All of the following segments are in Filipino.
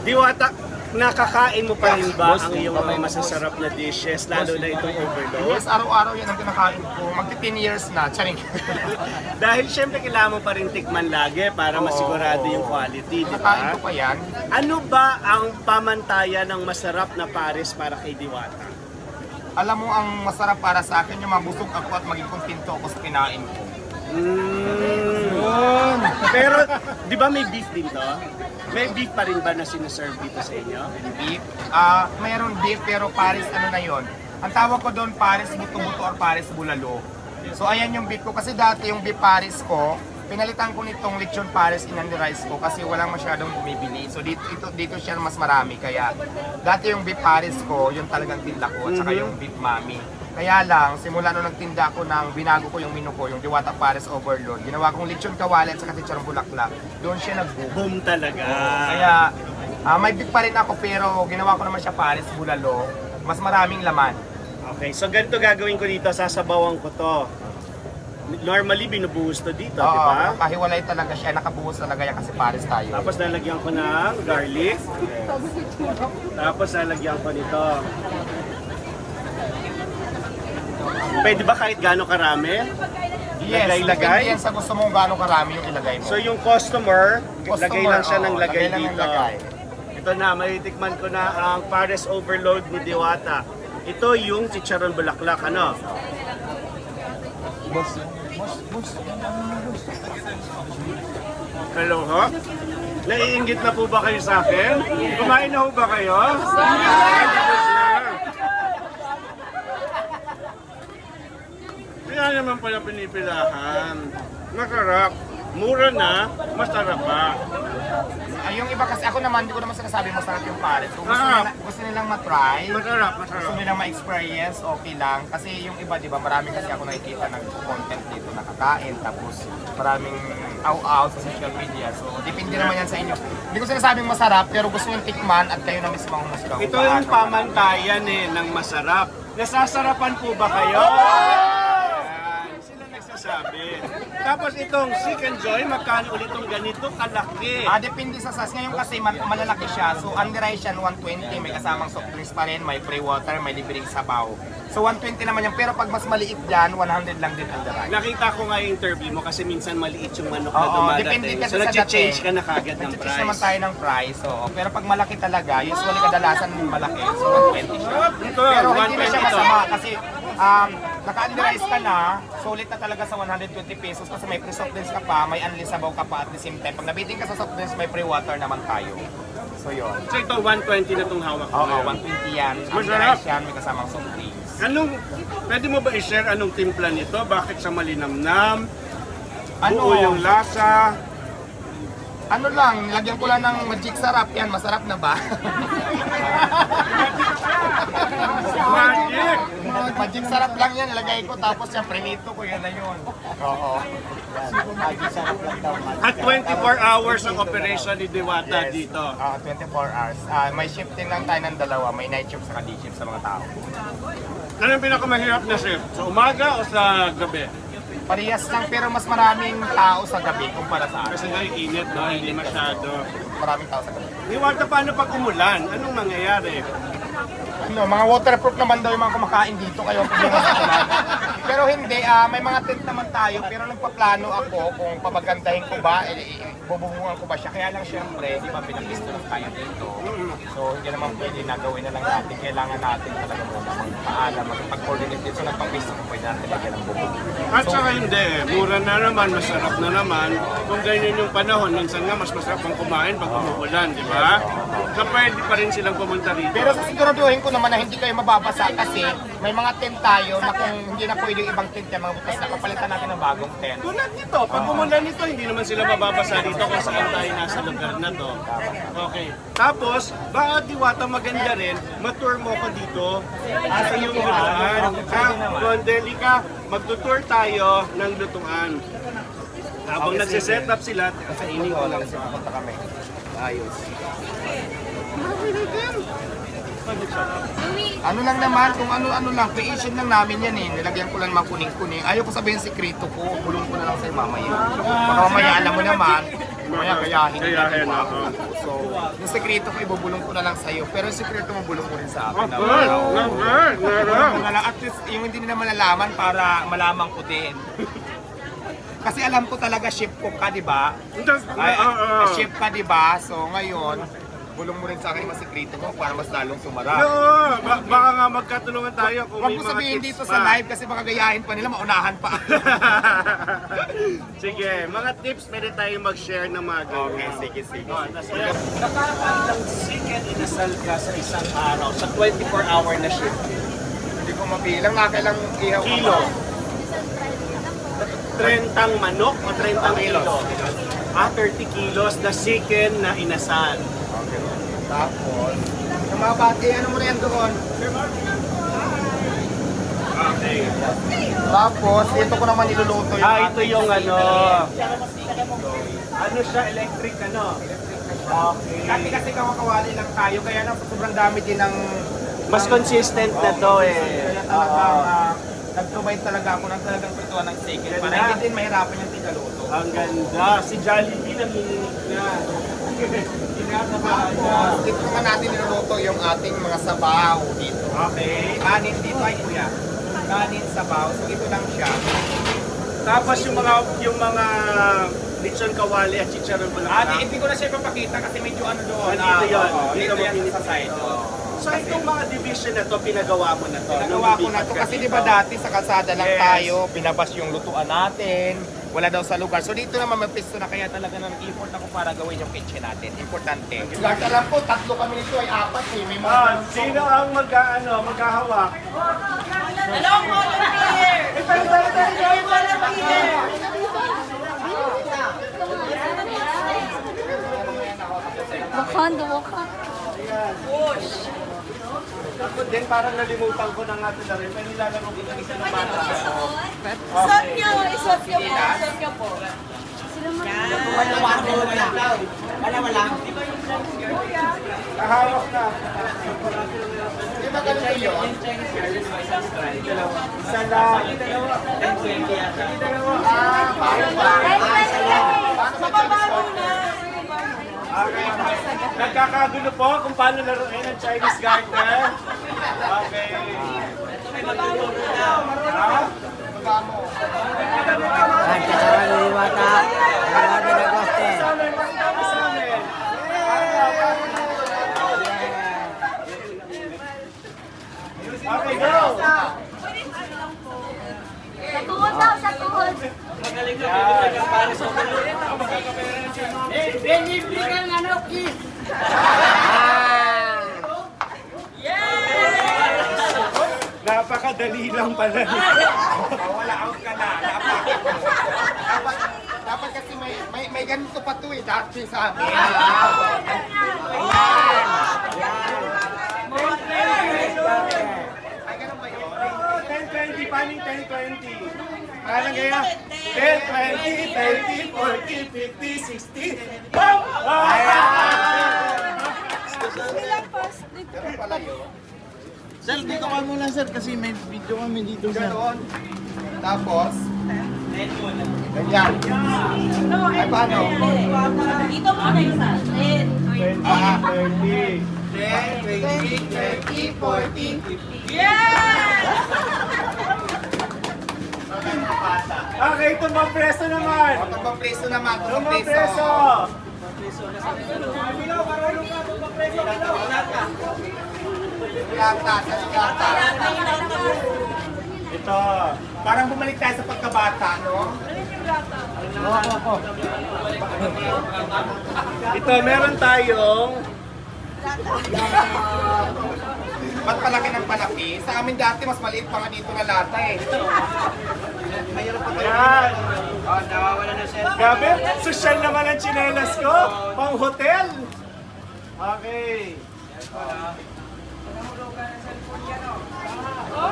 Diwata, nakakain mo pa rin ba ang iyong mga masasarap na dishes, lalo na itong overload? Yes, araw-araw yan ang kinakain ko. Magti 10 years na, charing. Dahil syempre kailangan mo pa rin tikman lagi para masigurado yung quality, di Kinakain ba? ko pa yan. Ano ba ang pamantayan ng masarap na pares para kay Diwata? Alam mo, ang masarap para sa akin yung mabusog ako at maging kontento ako sa kinain ko. Pero, di ba may beef din to? May beef pa rin ba na sinaserve dito sa inyo? Beef? Mayroon beef pero pares ano na yon. Ang tawag ko doon pares buto-buto or pares bulalo. So ayan yung beef ko kasi dati yung beef pares ko, pinalitan ko nitong lechon pares in the rice ko kasi walang masyadong bumibili. So dito siya mas marami kaya dati yung beef pares ko, yung talagang tinda ko at saka yung beef mami. Kaya lang, simula nung nagtinda ko ng binago ko yung menu ko, yung Diwata Pares Overload, ginawa kong lechon kawali at saka chicharong bulaklak. Doon siya nag-boom. Boom talaga. Kaya may beef pa rin ako pero ginawa ko naman siya pares bulalo. Mas maraming laman. Okay, so ganito gagawin ko dito, sasabawan ko to. Normally, binubuhos to dito, di ba? Nakahiwalay talaga siya, nakabuhos talaga yan kasi pares tayo. Tapos lalagyan ko ng garlic. Tapos lalagyan ko nito. Pwede ba kahit gaano karami? Yes, Lagay-lagay? depende yan sa gusto mong gaano karami yung ilagay mo. So yung customer, lagay lang siya ng lagay lagay lang ng dito. lagay. Ito na, matitikman ko na ang Pares Overload ni Diwata. Ito yung chicharon bulaklak, ano? Boss. Hello ho? Naiinggit na po ba kayo sa akin? Kumain na ho ba kayo? Kaya naman pala pinipilahan. Masarap. Mura na, masarap pa. Yung iba kasi ako naman, hindi ko naman sinasabi masarap yung pares. Kung gusto nilang matry, Masarap, gusto masarap. nilang ma-experience, okay lang. Kasi yung iba, di ba, marami kasi ako nakikita ng content dito na kakain. Tapos maraming aw-aw sa social media. So, depende naman yan sa inyo. Hindi ko sinasabing masarap, pero gusto yung tikman at kayo na mismo ang humusga. Ito yung pamantayan ng masarap. Nasasarapan po ba kayo? Ayan, sila nagsasabi. Tapos itong Seek and Joy, magkano ulit itong ganito kalaki? Depende sa size. Ngayon kasi malalaki siya. So, under rice yan, 120. May kasamang soft drinks pa rin, may free water, may libreng sabaw. So, 120 naman yan. Pero pag mas maliit dyan, 100 lang din under rice. Nakita ko nga yung interview mo kasi minsan maliit yung manok na Oo, dumadating. depende kasi So sa nag-change dating. ka na kagad ng Nag-change naman price. tayo ng price. Oo. Pero pag malaki talaga, usually kadalasan malaki. So, 120 siya. Ito, Pero hindi na siya 120 to. masama kasi naka-under rice ka na, sulit na talaga sa 120 pesos kasi may free soft drinks ka pa, may unli sabaw ka pa at the same time. Pag nabiting ka sa soft drinks, may free water naman tayo. So, yun. So ito, 120 na itong hawak ko. Oo, ngayon. 120 yan. Under Masarap. rice yan, may kasamang soft drinks. Pwede mo ba i-share anong timpla nito? Bakit sa malinamnam? Ano? Buo yung lasa? Ano lang, nilagyan ko lang ng magic sarap yan. Masarap na ba? Magic! Magic sarap lang yan, nilagay ko. Tapos yung prinito ko, yan na yun. Oo. Magic sarap lang daw. At 24 hours ang operation ni Diwata Yes. dito. 24 hours. May shifting lang tayo ng dalawa. May night shift sa day shift sa mga tao. Ano yung pinakamahirap na shift? Sa umaga o sa gabi? Parehas lang pero mas maraming tao sa gabi kumpara sa Kasi akin. nga init, no? Hindi masyado. Maraming tao sa gabi. Diwata, paano pag umulan? Anong mangyayari? Ano, mga waterproof naman daw yung mga kumakain dito kayo problema sa ulan. Pero hindi, may mga tent naman tayo pero nagpaplano ako kung papagandahin ko ba, bububungan ko ba siya. Kaya lang syempre, di ba pinag-listo lang tayo dito. So hindi naman pwede na gawin na lang natin. Kailangan natin talaga muna magpaalam, magpag-coordinate dito. So nagpang-pisto ko pwede natin lagyan ng bubong. At saka hindi, mura na naman, masarap na naman. Kung ganyan yung panahon, minsan nga mas masarap ang kumain pag umuulan, di ba? So pwede pa rin silang pumunta rito. Pero siguraduhin ko naman na hindi kayo mababasa kasi may mga tent tayo na kung hindi na pwede yung ibang tent yan, mga bukas na kapalitan natin ng bagong tent. Tulad nito, pag umulan nito, hindi naman sila mababasa dito kung saan tayo nasa lugar na to. Okay. Tapos, baka Diwata maganda rin, matour mo ko dito sa iyong lutuan. Kung deli ka, magtutour tayo ng lutuan. Habang nagsiset up sila, Kasi ini ko lang kasi pupunta kami. Ayos. Ano lang naman, kung ano-ano lang, creation lang namin yan eh. Nilagyan ko lang mga kuning-kuning. Ayaw ko sabihin sikreto ko, bulong ko na lang sa'yo mamaya. Baka mamaya alam mo naman, Mamaya gayahin nila, Gayahin, diba? oo. So, yung sekreto ko, ibubulong ko na lang sa'yo. Pero yung sekreto mo, bulong mo rin sa akin. Of course, Bulong mo na lang. At least, yung hindi nila malalaman para malaman ko din. Kasi alam ko talaga chef cook ka, di ba? Ay, chef ka, di ba? So, ngayon, bulong mo rin sa akin yung mga sekreto mo para mas lalong sumara. No, baka nga magkatulungan tayo kung Huwag may mo mga sabihin tips dito pa. sa live kasi baka gayahin pa nila, maunahan pa. Sige, mga tips pwede tayo mag-share ng mga ganyan. Okay, sige. Nakakailang chicken inasal ka sa isang araw sa 24-hour na shift? Hindi ko mabilang, nakailang ihaw ka Kilo. ba? 30 manok o 30 kilo? 30 kilos na chicken na inasal. Okay. Tapos, yung mga bati, ano mo na yan doon? Okay. Tapos, ito ko naman niluluto yung Ito yung ano. Ano siya, electric ano? Okay. Dati kasi kawakawali lang tayo, kaya na sobrang dami din ng... Mas consistent na to eh. Kaya talagang nag-provide talaga ako ng talagang prituan ng chicken. Para hindi din mahirapan yung tigaluto. Ang ganda. Si Jollibee nanginginig na. Kinakabahan na. Dito naman natin niluluto yung ating mga sabaw dito. Okay. Kanin dito ay kuya. Kanin, sabaw. So ito lang siya. Tapos yung mga lechon kawali at chicharon bulaklak. Hindi ko na siya ipapakita kasi medyo ano doon. Dito yun. Dito Dito yan mo sa side. So itong mga division na to, pinagawa mo na to. Nagawa ko na to kasi di ba dati sa kalsada lang Yes. tayo, binabas yung lutuan natin, wala daw sa lugar. So dito naman may pisto na kaya talaga nang effort ako para gawin yung kitchen natin. Importante. Lahat alam ko, 3 kami nito ay 4 eh. May mga Sino ang maghahawak? Hello, volunteer! Wakanda, Wakanda. Ako din, parang nalimutan ko na nga ito na rin. Pero nilalaro ko ng isa na bata. Isot nyo po. Isot nyo po. Kahawak na. Di ba ganun kayo? Isa lang. Sa baba muna. Okay. Nagkakagulo po kung paano laruin ang Chinese garden. Okay. Ha? Sa amin, pakita mo sa amin. Okay, go! Sa tuhod daw, sa tuhod. Napakadali lang pala. Wala out ka na. Dapat kasi may ganito pa to eh. Dati sa amin. Ay, ganun ba yun? 10-20, paano yung 10-20? Parang kaya, 10, 20, 30, 40, 50, 60, BAM! Ganun pala yun. Sir, dito ka muna sir kasi may video kami dito sir. Ganon. Tapos, ganyan. Ay, paano? Dito muna isa. 20, 30. 10, 20, 30, 40, 50. Okay, tumbang preso naman. Tumbang preso naman. Tumbang preso. Lata, sa lata. Ito. Parang bumalik tayo sa pagkabata, no? Ito, meron tayong Ba't palaki ng palaki? Sa amin dati, mas maliit pa nga dito na lata eh. Ayan. Grabe, social naman ang tsinelas ko. Pang hotel. Okay.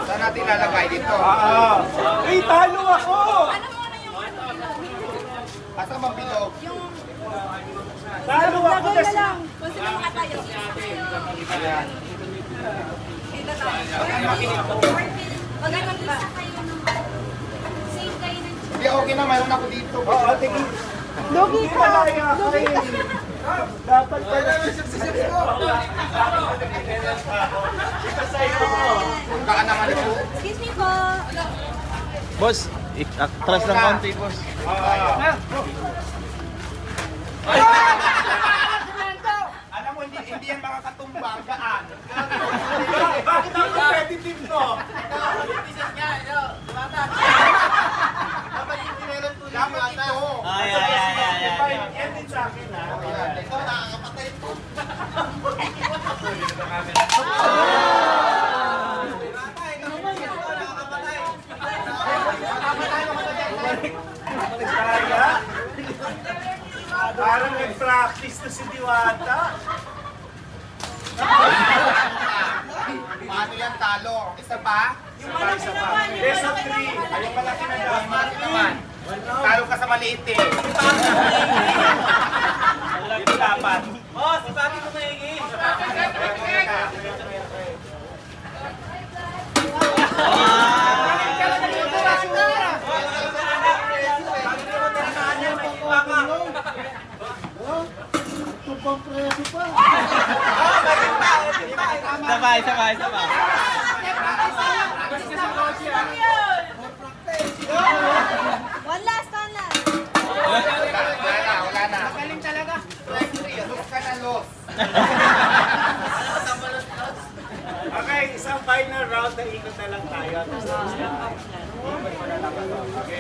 Saan natin lalagay dito? Ay, talo ako! Asa bang bilog? Talo ako kasi. Kung sino makatayo. Ayan. Dito tayo. Mag-ano isa kayo ng save kayo ng Hindi, okay na. Mayroon ako dito. Oo, tingin. Lugi ka. Lugi ka. Dapat pala. Ito sa'yo mo. Baka naman ito. Excuse me po. Boss, atras ng konti, boss. Alam mo, hindi yan makakatumba. Gaan. Bakit ang competitive to? Dapat ito. Yan din sa akin ha. Kaya? Parang nag-practice na si Diwata. Paano yan talo? Isa pa? Isa pa. Best of 3. Yung malaki na daw. Malaki naman. Talo ka sa maliit eh. Dito dapat. Sabay, sabay, sabay. One last, one last. Wala na. Magaling talaga. Los ka na, los. Okay, isang final round na ikot na lang tayo. Okay.